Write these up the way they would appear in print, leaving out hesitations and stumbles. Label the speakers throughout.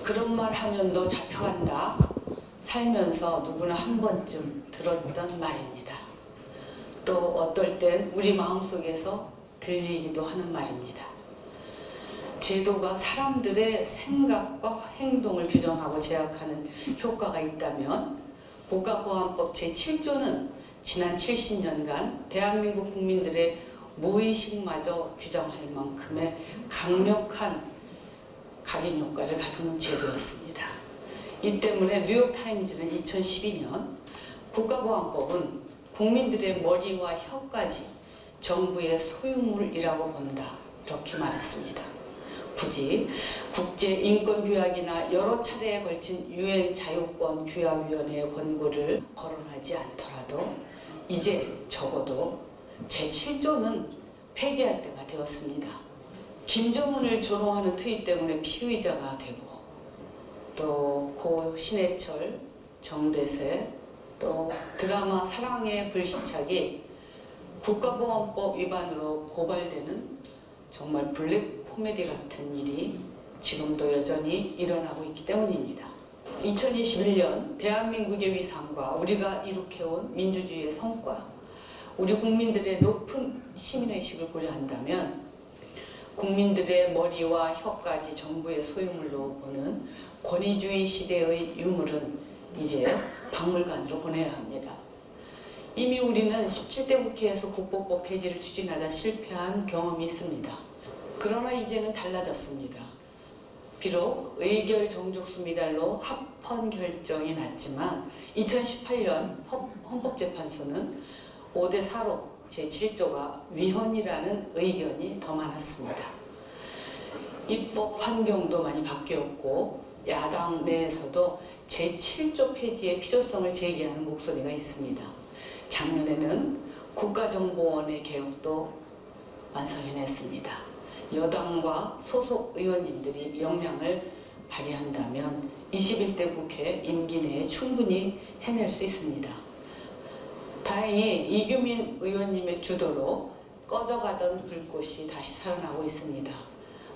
Speaker 1: 그런 말 하면 너 잡혀간다. 살면서 누구나 한 번쯤 들었던 말입니다. 또 어떨 땐 우리 마음속에서 들리기도 하는 말입니다. 제도가 사람들의 생각과 행동을 규정하고 제약하는 효과가 있다면 국가보안법 제7조는 지난 70년간 대한민국 국민들의 무의식마저 규정할 만큼의 강력한 각인 효과를 가진 제도였습니다. 이 때문에 뉴욕타임즈는 2012년 국가보안법은 국민들의 머리와 혀까지 정부의 소유물이라고 본다, 이렇게 말했습니다. 굳이 국제인권규약이나 여러 차례에 걸친 유엔 자유권규약위원회의 권고를 거론하지 않더라도 이제 적어도 제7조는 폐기할 때가 되었습니다. 김정은을 조롱하는 트윗 때문에 피의자가 되고, 또 고 신해철, 정대세, 또 드라마 사랑의 불시착이 국가보안법 위반으로 고발되는 정말 블랙 코미디 같은 일이 지금도 여전히 일어나고 있기 때문입니다. 2021년 대한민국의 위상과 우리가 이룩해온 민주주의의 성과, 우리 국민들의 높은 시민의식을 고려한다면 국민들의 머리와 혀까지 정부의 소유물로 보는 권위주의 시대의 유물은 이제 박물관으로 보내야 합니다. 이미 우리는 17대 국회에서 국보법 폐지를 추진하다 실패한 경험이 있습니다. 그러나 이제는 달라졌습니다. 비록 의결 정족수 미달로 합헌 결정이 났지만 2018년 헌법재판소는 5대4로 제7조가 위헌이라는 의견이 더 많았습니다. 입법 환경도 많이 바뀌었고 야당 내에서도 제7조 폐지의 필요성을 제기하는 목소리가 있습니다. 작년에는 국가정보원의 개혁도 완성해냈습니다. 여당과 소속 의원님들이 역량을 발휘한다면 21대 국회 임기 내에 충분히 해낼 수 있습니다. 다행히 이규민 의원님의 주도로 꺼져가던 불꽃이 다시 살아나고 있습니다.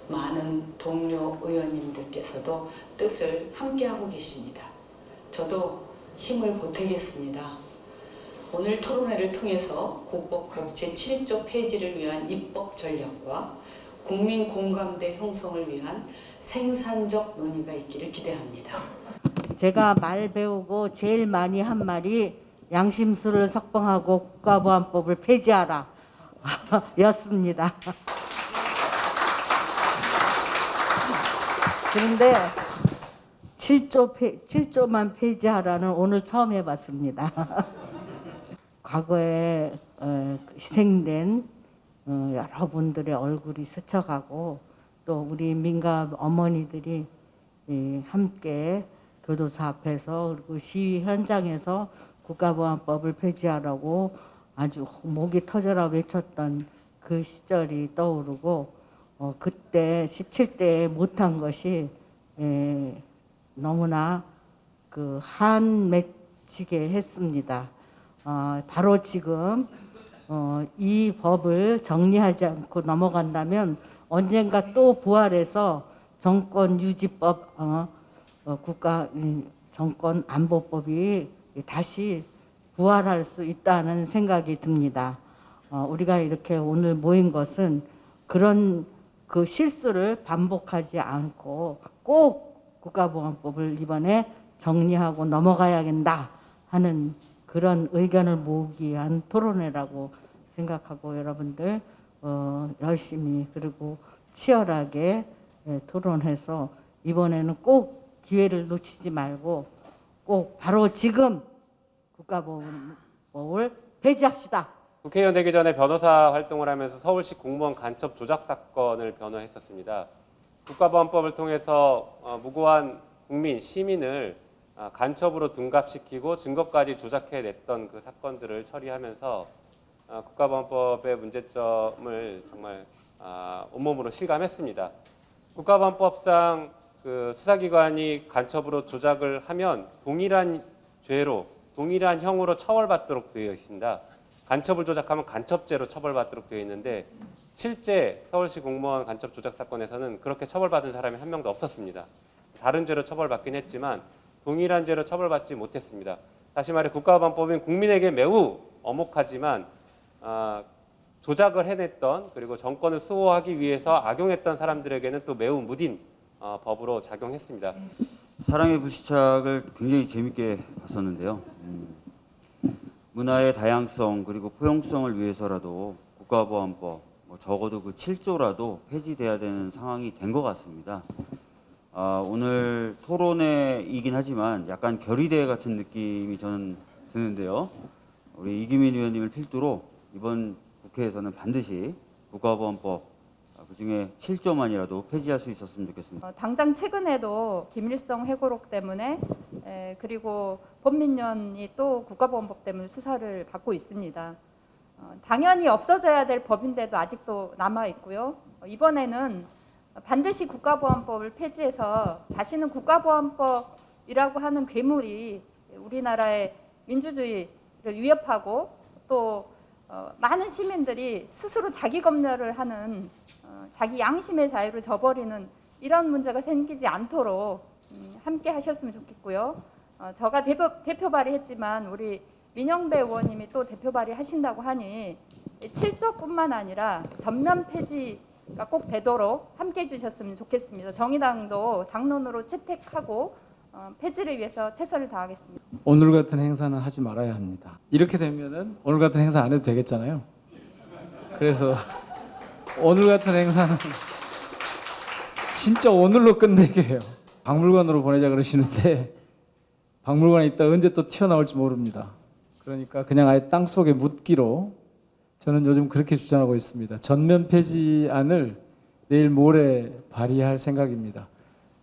Speaker 1: 많은 동료 의원님들께서도 뜻을 함께하고 계십니다. 저도 힘을 보태겠습니다. 오늘 토론회를 통해서 국법법 제7조 폐지를 위한 입법 전략과 국민 공감대 형성을 위한 생산적 논의가 있기를 기대합니다.
Speaker 2: 제가 말 배우고 제일 많이 한 말이 양심수를 석방하고 국가보안법을 폐지하라 였습니다. 그런데 7조만 폐지하라는 오늘 처음 해봤습니다. 과거에 희생된 여러분들의 얼굴이 스쳐가고 또 우리 민가 어머니들이 함께 교도소 앞에서 그리고 시위 현장에서 국가보안법을 폐지하라고 아주 목이 터져라 외쳤던 그 시절이 떠오르고 그때 17대에 못한 것이 너무나 그 한맺히게 했습니다. 바로 지금 이 법을 정리하지 않고 넘어간다면 언젠가 또 부활해서 정권유지법, 국가 정권안보법이 다시 부활할 수 있다는 생각이 듭니다. 우리가 이렇게 오늘 모인 것은 그런 그 실수를 반복하지 않고 꼭 국가보안법을 이번에 정리하고 넘어가야겠다 하는 그런 의견을 모으기 위한 토론회라고 생각하고 여러분들 열심히 그리고 치열하게 토론해서 이번에는 꼭 기회를 놓치지 말고 꼭 바로 지금 국가보안법을 폐지합시다.
Speaker 3: 국회의원 되기 전에 변호사 활동을 하면서 서울시 공무원 간첩 조작 사건을 변호했었습니다. 국가보안법을 통해서 무고한 국민, 시민을 간첩으로 둔갑시키고 증거까지 조작해냈던 그 사건들을 처리하면서 국가보안법의 문제점을 정말 온몸으로 실감했습니다. 국가보안법상 그 수사기관이 간첩으로 조작을 하면 동일한 죄로, 동일한 형으로 처벌받도록 되어 있습니다. 간첩을 조작하면 간첩죄로 처벌받도록 되어 있는데 실제 서울시 공무원 간첩 조작 사건에서는 그렇게 처벌받은 사람이 한 명도 없었습니다. 다른 죄로 처벌받긴 했지만 동일한 죄로 처벌받지 못했습니다. 다시 말해 국가보안법은 국민에게 매우 엄혹하지만 조작을 해냈던 그리고 정권을 수호하기 위해서 악용했던 사람들에게는 또 매우 무딘 법으로 작용했습니다.
Speaker 4: 사랑의 불시착을 굉장히 재밌게 봤었는데요. 문화의 다양성 그리고 포용성을 위해서라도 국가보안법 적어도 그 7조라도 폐지돼야 되는 상황이 된 것 같습니다. 오늘 토론회이긴 하지만 약간 결의대회 같은 느낌이 저는 드는데요. 우리 이기민 의원님을 필두로 이번 국회에서는 반드시 국가보안법 그중에 7조만이라도 폐지할 수 있었으면 좋겠습니다.
Speaker 5: 당장 최근에도 김일성 회고록 때문에 그리고 범민련이 또 국가보안법 때문에 수사를 받고 있습니다. 당연히 없어져야 될 법인데도 아직도 남아 있고요. 이번에는 반드시 국가보안법을 폐지해서 다시는 국가보안법이라고 하는 괴물이 우리나라의 민주주의를 위협하고 또 많은 시민들이 스스로 자기 검열을 하는 자기 양심의 자유를 저버리는 이런 문제가 생기지 않도록 함께 하셨으면 좋겠고요. 제가 대표 발의했지만 우리 민영배 의원님이 또 대표 발의하신다고 하니 7조뿐만 아니라 전면 폐지가 꼭 되도록 함께 해주셨으면 좋겠습니다. 정의당도 당론으로 채택하고 폐지를 위해서 최선을 다하겠습니다.
Speaker 6: 오늘 같은 행사는 하지 말아야 합니다. 이렇게 되면은 오늘 같은 행사 안 해도 되겠잖아요. 그래서 오늘 같은 행사는 진짜 오늘로 끝내게 해요. 박물관으로 보내자 그러시는데 박물관에 있다 언제 또 튀어나올지 모릅니다. 그러니까 그냥 아예 땅속에 묻기로 저는 요즘 그렇게 주장하고 있습니다. 전면 폐지안을 내일 모레 발의할 생각입니다.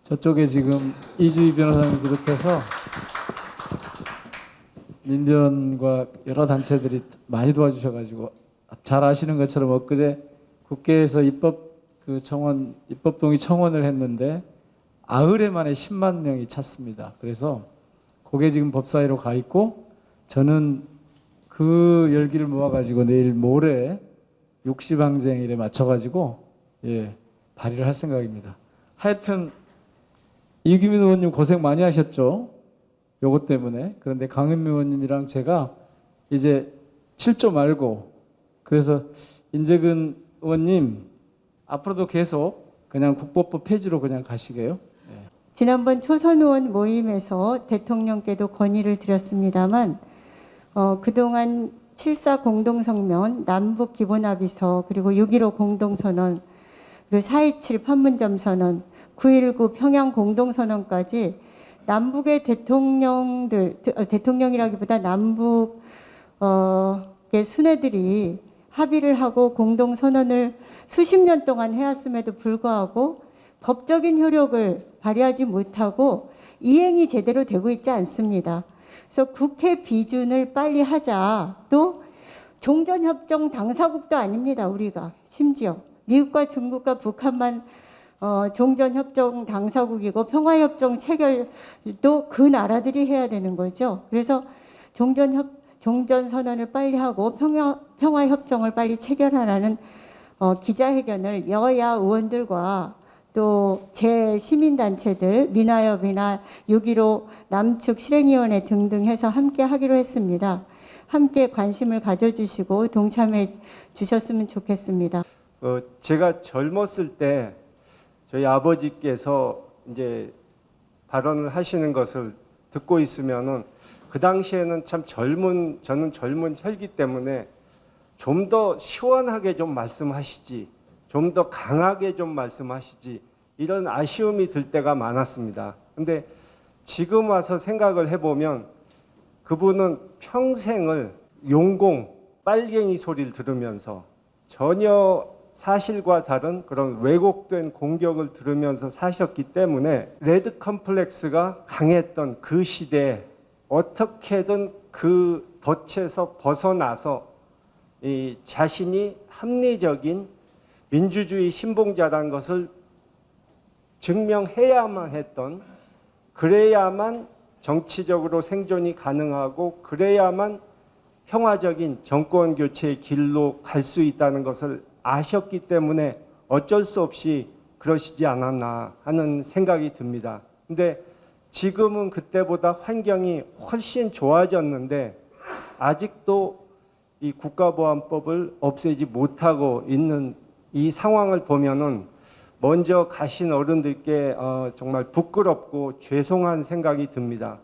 Speaker 6: 저쪽에 지금 이주희 변호사님 비롯해서 민변과 여러 단체들이 많이 도와주셔가지고 잘 아시는 것처럼 엊그제 국회에서 입법동의 청원을 했는데 아흘에 만에 10만 명이 찼습니다. 그래서 그게 지금 법사위로 가 있고 저는 그 열기를 모아가지고 내일 모레 60항쟁일에 맞춰가지고 발의를 할 생각입니다. 하여튼 이기민 의원님 고생 많이 하셨죠? 요것 때문에. 그런데 강은미 의원님이랑 제가 이제 7조 말고 그래서 인재근 의원님 앞으로도 계속 그냥 국법법 폐지로 그냥 가시게요.
Speaker 7: 지난번 초선 의원 모임에서 대통령께도 건의를 드렸습니다만 그동안 7.4 공동성명, 남북 기본합의서, 그리고 6.15 공동선언, 그리고 4.27 판문점 선언, 9.19 평양 공동선언까지 남북의 대통령이라기보다 남북의 수뇌들이 합의를 하고 공동선언을 수십 년 동안 해왔음에도 불구하고 법적인 효력을 발휘하지 못하고 이행이 제대로 되고 있지 않습니다. 그래서 국회 비준을 빨리 하자. 또 종전협정 당사국도 아닙니다. 우리가 심지어 미국과 중국과 북한만 종전협정 당사국이고 평화협정 체결도 그 나라들이 해야 되는 거죠. 그래서 종전선언을 빨리 하고 평화협정을 빨리 체결하라는 기자회견을 여야 의원들과 또 제 시민단체들, 민화협이나 6.15 남측 실행위원회 등등 해서 함께 하기로 했습니다. 함께 관심을 가져주시고 동참해 주셨으면 좋겠습니다.
Speaker 8: 제가 젊었을 때 저희 아버지께서 이제 발언을 하시는 것을 듣고 있으면은 그 당시에는 참 저는 젊은 혈기 때문에 좀 더 시원하게 좀 말씀하시지, 좀 더 강하게 좀 말씀하시지, 이런 아쉬움이 들 때가 많았습니다. 근데 지금 와서 생각을 해보면 그분은 평생을 용공, 빨갱이 소리를 들으면서 전혀 사실과 다른 그런 왜곡된 공격을 들으면서 사셨기 때문에 레드 컴플렉스가 강했던 그 시대에 어떻게든 그 덫에서 벗어나서 이 자신이 합리적인 민주주의 신봉자라는 것을 증명해야만 했던, 그래야만 정치적으로 생존이 가능하고 그래야만 평화적인 정권 교체의 길로 갈 수 있다는 것을 아셨기 때문에 어쩔 수 없이 그러시지 않았나 하는 생각이 듭니다. 근데 지금은 그때보다 환경이 훨씬 좋아졌는데 아직도 이 국가보안법을 없애지 못하고 있는 이 상황을 보면은 먼저 가신 어른들께 정말 부끄럽고 죄송한 생각이 듭니다.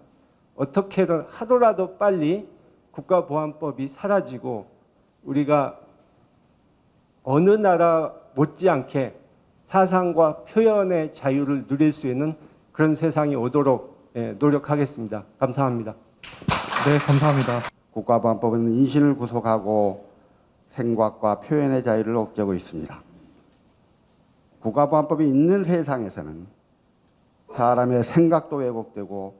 Speaker 8: 어떻게든 하루라도 빨리 국가보안법이 사라지고 우리가 어느 나라 못지않게 사상과 표현의 자유를 누릴 수 있는 그런 세상이 오도록 노력하겠습니다. 감사합니다.
Speaker 9: 네, 감사합니다.
Speaker 10: 국가보안법은 인신을 구속하고 생각과 표현의 자유를 억제하고 있습니다. 국가보안법이 있는 세상에서는 사람의 생각도 왜곡되고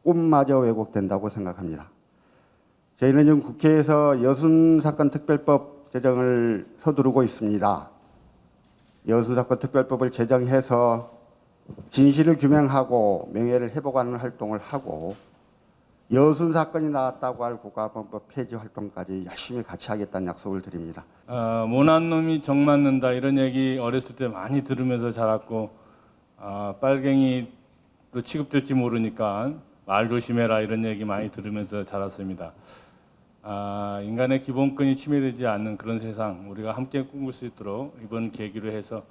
Speaker 10: 꿈마저 왜곡된다고 생각합니다. 저희는 지금 국회에서 여순사건 특별법 제정을 서두르고 있습니다. 여순사건 특별법을 제정해서 진실을 규명하고 명예를 회복하는 활동을 하고 여순사건이 나왔다고 할 국가보안법 폐지 활동까지 열심히 같이 하겠다는 약속을 드립니다.
Speaker 11: 모난 놈이 정 맞는다 이런 얘기 어렸을 때 많이 들으면서 자랐고 빨갱이로 취급될지 모르니까 말 조심해라 이런 얘기 많이 들으면서 자랐습니다. 인간의 기본권이 침해되지 않는 그런 세상 우리가 함께 꿈꿀 수 있도록 이번 계기로 해서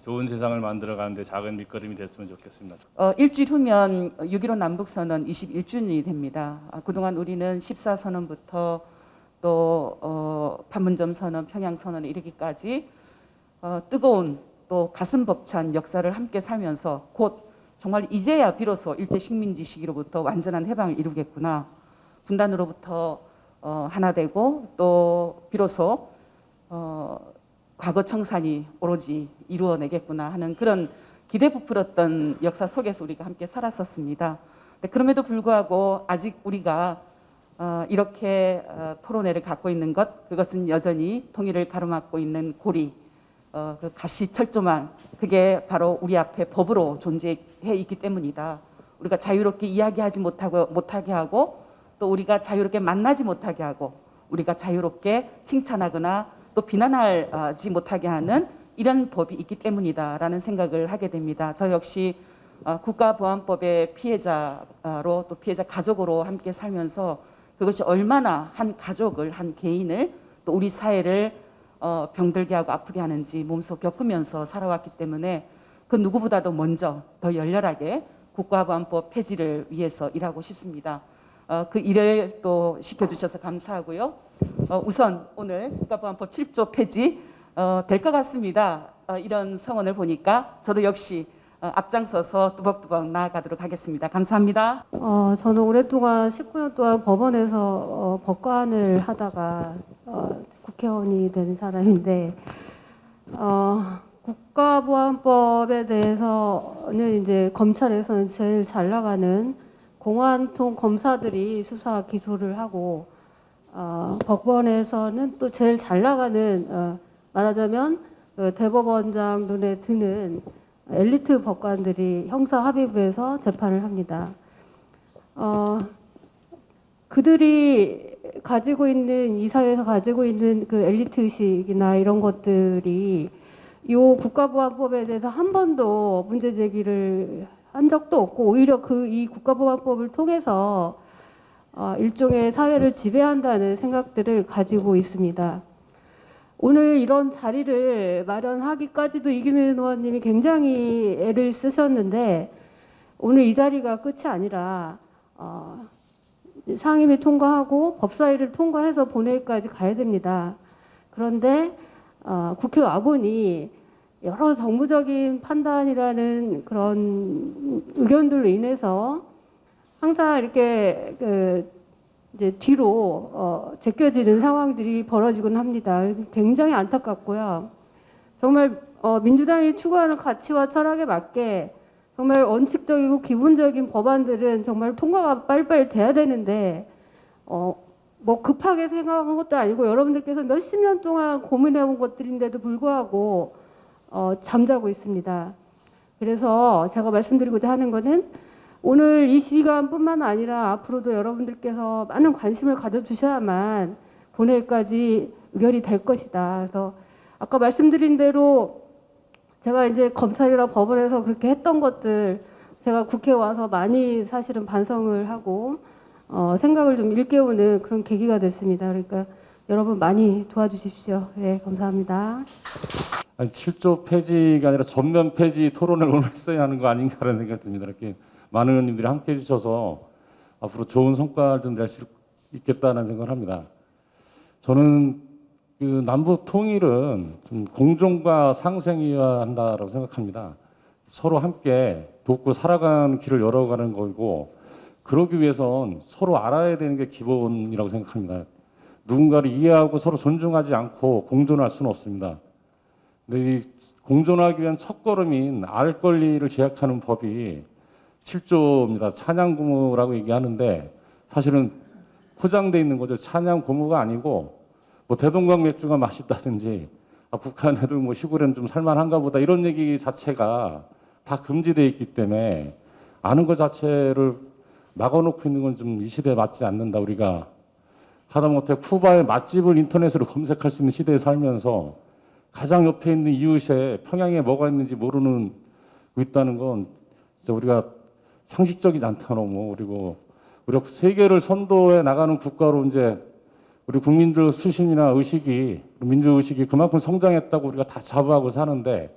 Speaker 11: 좋은 세상을 만들어가는데 작은 밑거름이 됐으면 좋겠습니다.
Speaker 2: 일주일 후면 6.15 남북선언 21주년이 됩니다. 그동안 우리는 14선언부터 또 판문점 선언, 평양 선언에 이르기까지 뜨거운 또 가슴 벅찬 역사를 함께 살면서 곧 정말 이제야 비로소 일제 식민지 시기로부터 완전한 해방을 이루겠구나. 분단으로부터 하나 되고 또 비로소 과거 청산이 오로지 이루어내겠구나 하는 그런 기대 부풀었던 역사 속에서 우리가 함께 살았었습니다. 그럼에도 불구하고 아직 우리가 이렇게 토론회를 갖고 있는 그것은 여전히 통일을 가로막고 있는 고리, 그 가시철조망, 그게 바로 우리 앞에 법으로 존재해 있기 때문이다. 우리가 자유롭게 이야기하지 못하게 하고 또 우리가 자유롭게 만나지 못하게 하고 우리가 자유롭게 칭찬하거나 또 비난하지 못하게 하는 이런 법이 있기 때문이다라는 생각을 하게 됩니다. 저 역시 국가보안법의 피해자로 또 피해자 가족으로 함께 살면서 그것이 얼마나 한 가족을, 한 개인을 또 우리 사회를 병들게 하고 아프게 하는지 몸소 겪으면서 살아왔기 때문에 그 누구보다도 먼저 더 열렬하게 국가보안법 폐지를 위해서 일하고 싶습니다. 그 일을 또 시켜주셔서 감사하고요. 우선 오늘 국가보안법 7조 폐지 될 것 같습니다. 이런 성원을 보니까 저도 역시 앞장서서 뚜벅뚜벅 나아가도록 하겠습니다. 감사합니다.
Speaker 12: 저는 오랫동안 19년 동안 법원에서 법관을 하다가 국회의원이 된 사람인데 국가보안법에 대해서는 이제 검찰에서는 제일 잘 나가는 공안통 검사들이 수사 기소를 하고 법원에서는 또 제일 잘 나가는 말하자면 대법원장 눈에 드는 엘리트 법관들이 형사합의부에서 재판을 합니다. 그들이 가지고 있는 이 사회에서 가지고 있는 그 엘리트 의식이나 이런 것들이 이 국가보안법에 대해서 한 번도 문제 제기를 한 적도 없고 오히려 이 국가보안법을 통해서 일종의 사회를 지배한다는 생각들을 가지고 있습니다. 오늘 이런 자리를 마련하기까지도 이규민 의원님이 굉장히 애를 쓰셨는데 오늘 이 자리가 끝이 아니라 상임위 통과하고 법사위를 통과해서 본회의까지 가야 됩니다. 그런데 국회 와보니 여러 정무적인 판단이라는 그런 의견들로 인해서 항상 이렇게 이제 뒤로 제껴지는 상황들이 벌어지곤 합니다. 굉장히 안타깝고요. 정말 민주당이 추구하는 가치와 철학에 맞게 정말 원칙적이고 기본적인 법안들은 정말 통과가 빨리빨리 돼야 되는데 뭐 급하게 생각한 것도 아니고 여러분들께서 몇십 년 동안 고민해온 것들인데도 불구하고 잠자고 있습니다. 그래서 제가 말씀드리고자 하는 것은 오늘 이 시간뿐만 아니라 앞으로도 여러분들께서 많은 관심을 가져주셔야만 본회의까지 의결이 될 것이다. 그래서 아까 말씀드린 대로 제가 이제 검찰이랑 법원에서 그렇게 했던 것들 제가 국회에 와서 많이 사실은 반성을 하고 생각을 좀 일깨우는 그런 계기가 됐습니다. 그러니까 여러분 많이 도와주십시오. 네, 감사합니다.
Speaker 11: 아니, 7조 폐지가 아니라 전면 폐지 토론을 오늘 했어야 하는 거 아닌가라는 생각이 듭니다. 이렇게 많은 의원님들이 함께 해주셔서 앞으로 좋은 성과를 좀 낼 수 있겠다는 생각을 합니다. 저는 그 남북 통일은 좀 공존과 상생이어야 한다라고 생각합니다. 서로 함께 돕고 살아가는 길을 열어가는 거고, 그러기 위해선 서로 알아야 되는 게 기본이라고 생각합니다. 누군가를 이해하고 서로 존중하지 않고 공존할 수는 없습니다. 근데 이 공존하기 위한 첫걸음인 알 권리를 제약하는 법이 7조입니다. 찬양 고무라고 얘기하는데 사실은 포장돼 있는 거죠. 찬양 고무가 아니고 뭐 대동강 맥주가 맛있다든지 북한 애들 뭐 시골엔 좀 살만한가 보다 이런 얘기 자체가 다 금지돼 있기 때문에 아는 것 자체를 막아놓고 있는 건 좀 이 시대에 맞지 않는다. 우리가 하다못해 쿠바의 맛집을 인터넷으로 검색할 수 있는 시대에 살면서 가장 옆에 있는 이웃에 평양에 뭐가 있는지 모르는 있다는 건 진짜 우리가 상식적이지 않다 너무. 그리고 우리가 세계를 선도해 나가는 국가로 이제 우리 국민들 수신이나 의식이 민주 의식이 그만큼 성장했다고 우리가 다 자부하고 사는데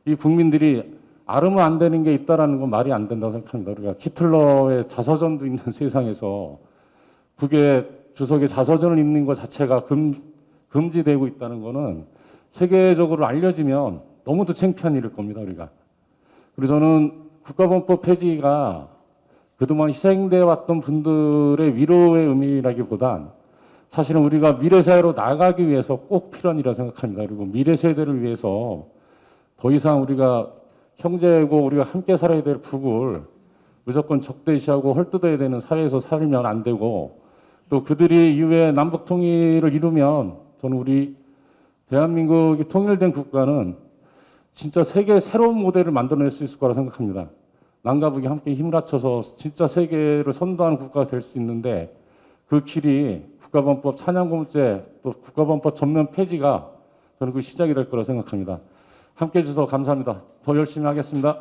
Speaker 11: 이 국민들이 알으면 안 되는 게 있다라는 건 말이 안 된다고 생각합니다. 우리가 히틀러의 자서전도 있는 세상에서 북의 주석의 자서전을 읽는 것 자체가 금지되고 있다는 거는 세계적으로 알려지면 너무도 창피한 일일 겁니다, 우리가. 그래서 저는 국가범법 폐지가 그동안 희생되어 왔던 분들의 위로의 의미라기보단 사실은 우리가 미래 사회로 나가기 위해서 꼭 필요한 일이라고 생각합니다. 그리고 미래 세대를 위해서 더 이상 우리가 형제고 우리가 함께 살아야 될 북을 무조건 적대시하고 헐뜯어야 되는 사회에서 살면 안 되고, 또 그들이 이후에 남북 통일을 이루면 저는 우리 대한민국이 통일된 국가는 진짜 세계 새로운 모델을 만들어낼 수 있을 거라 생각합니다. 남과 북이 함께 힘을 합쳐서 진짜 세계를 선도하는 국가가 될 수 있는데 그 길이 국가범법 찬양고무죄 또 국가범법 전면 폐지가 저는 그 시작이 될 거라 생각합니다. 함께 해주셔서 감사합니다. 더 열심히 하겠습니다.